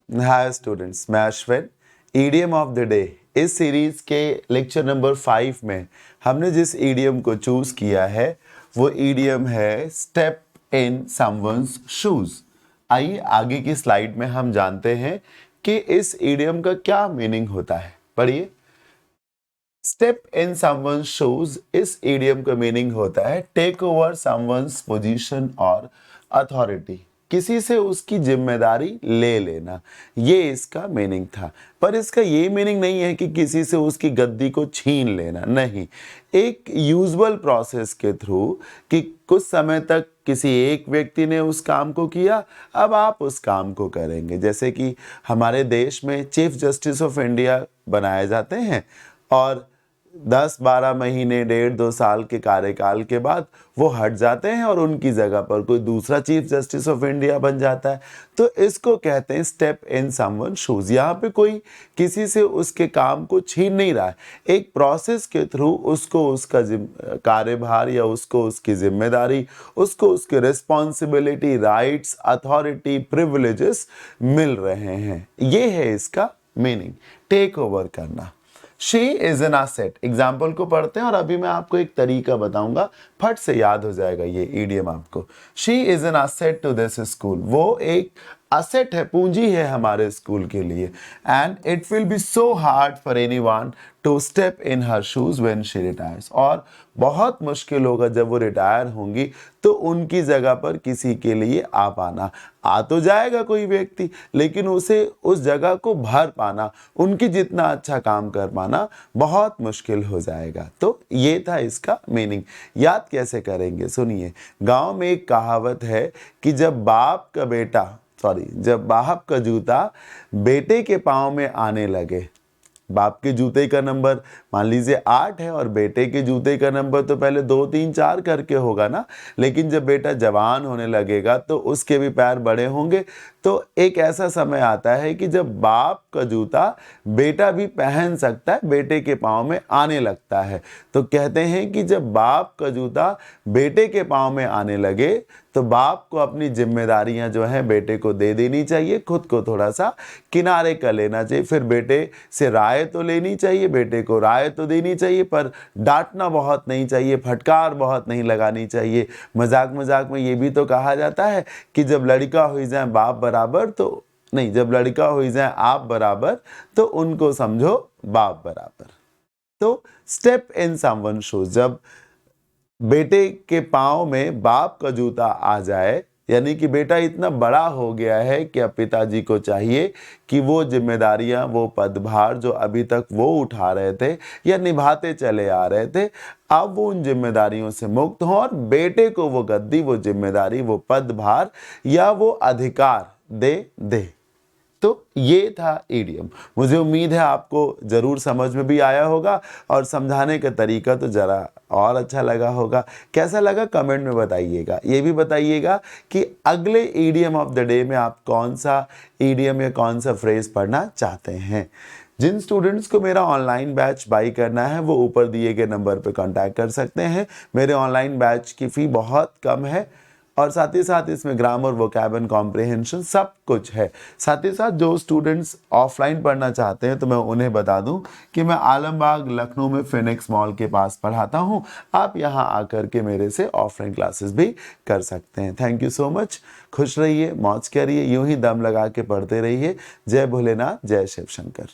Hi students, मैं Ashwin. Idiom of the day इस series के लेक्चर नंबर 5 में हमने जिस ईडियम को चूज किया है वो ईडियम है स्टेप इन समवन्स शूज। आइए आगे की स्लाइड में हम जानते हैं कि इस ईडियम का क्या मीनिंग होता है। पढ़िए। स्टेप इन समवन्स शूज, इस ईडियम का मीनिंग होता है टेक ओवर समवन्स पोजीशन और अथॉरिटी, किसी से उसकी जिम्मेदारी ले लेना। ये इसका मीनिंग था। पर इसका ये मीनिंग नहीं है कि किसी से उसकी गद्दी को छीन लेना, नहीं। एक यूजुअल प्रोसेस के थ्रू कि कुछ समय तक किसी एक व्यक्ति ने उस काम को किया, अब आप उस काम को करेंगे। जैसे कि हमारे देश में चीफ जस्टिस ऑफ इंडिया बनाए जाते हैं और 10-12 महीने, 1.5-2 साल के कार्यकाल के बाद वो हट जाते हैं और उनकी जगह पर कोई दूसरा चीफ जस्टिस ऑफ इंडिया बन जाता है। तो इसको कहते हैं स्टेप इन समवन शूज। यहाँ पे कोई किसी से उसके काम को छीन नहीं रहा है, एक प्रोसेस के थ्रू उसको उसका कार्यभार या उसको उसकी जिम्मेदारी, उसको उसकी रिस्पॉन्सिबिलिटी, राइट्स, अथॉरिटी, प्रिविलेजेस मिल रहे हैं। ये है इसका मीनिंग, टेक ओवर करना। She is an asset. Example को पढ़ते हैं और अभी मैं आपको एक तरीका बताऊंगा, फट से याद हो जाएगा ये ईडियम आपको। She is an asset to this school. वो एक असेट है, पूंजी है हमारे स्कूल के लिए। And it will be so hard for anyone to step in her shoes when she retires. और बहुत मुश्किल होगा जब वो रिटायर होंगी तो उनकी जगह पर किसी के लिए आ पाना। आ तो जाएगा कोई व्यक्ति, लेकिन उसे उस जगह को भर पाना, उनकी जितना अच्छा काम कर पाना बहुत मुश्किल हो जाएगा। तो ये था इसका मीनिंग। याद कैसे करेंगे, सुनिए। गांव में एक कहावत है कि जब बाप का जूता बेटे के पाँव में आने लगे। बाप के जूते का नंबर मान लीजिए 8 है और बेटे के जूते का नंबर तो पहले 2, 3, 4 करके होगा ना। लेकिन जब बेटा जवान होने लगेगा तो उसके भी पैर बड़े होंगे। तो एक ऐसा समय आता है कि जब बाप का जूता बेटा भी पहन सकता है, बेटे के पाँव में आने लगता है। तो कहते हैं कि जब बाप का जूता बेटे के पाँव में आने लगे तो बाप को अपनी जिम्मेदारियां जो हैं बेटे को दे देनी चाहिए, खुद को थोड़ा सा किनारे कर लेना चाहिए। फिर बेटे से राय तो लेनी चाहिए, बेटे को राय तो देनी चाहिए, पर डांटना बहुत नहीं चाहिए, फटकार बहुत नहीं लगानी चाहिए। मजाक मजाक में ये भी तो कहा जाता है कि जब लड़का हो जाए बाप बराबर तो नहीं, जब लड़का हो जाए आप बराबर तो उनको समझो बाप बराबर। तो स्टेप इन समवन शूज, जब बेटे के पाँव में बाप का जूता आ जाए, यानी कि बेटा इतना बड़ा हो गया है कि अब पिताजी को चाहिए कि वो जिम्मेदारियां, वो पदभार जो अभी तक वो उठा रहे थे या निभाते चले आ रहे थे, अब वो उन जिम्मेदारियों से मुक्त हों और बेटे को वो गद्दी, वो जिम्मेदारी, वो पदभार या वो अधिकार दे। तो ये था ईडियम। मुझे उम्मीद है आपको जरूर समझ में भी आया होगा और समझाने का तरीका तो जरा और अच्छा लगा होगा। कैसा लगा कमेंट में बताइएगा। ये भी बताइएगा कि अगले ईडियम ऑफ द डे में आप कौन सा ईडियम या कौन सा फ्रेज पढ़ना चाहते हैं। जिन स्टूडेंट्स को मेरा ऑनलाइन बैच बाई करना है वो ऊपर दिए गए नंबर पर कांटेक्ट कर सकते हैं। मेरे ऑनलाइन बैच की फ़ी बहुत कम है और साथ ही साथ इसमें ग्रामर, वोकैब एंड कॉम्प्रिहेंशन सब कुछ है। साथ ही साथ जो स्टूडेंट्स ऑफलाइन पढ़ना चाहते हैं तो मैं उन्हें बता दूं कि मैं आलमबाग लखनऊ में फिनिक्स मॉल के पास पढ़ाता हूं। आप यहां आकर के मेरे से ऑफलाइन क्लासेस भी कर सकते हैं। Thank you so much. खुश रहिए, मौज करिए, यूं ही दम लगा के पढ़ते रहिए। जय भोलेनाथ, जय शिव शंकर।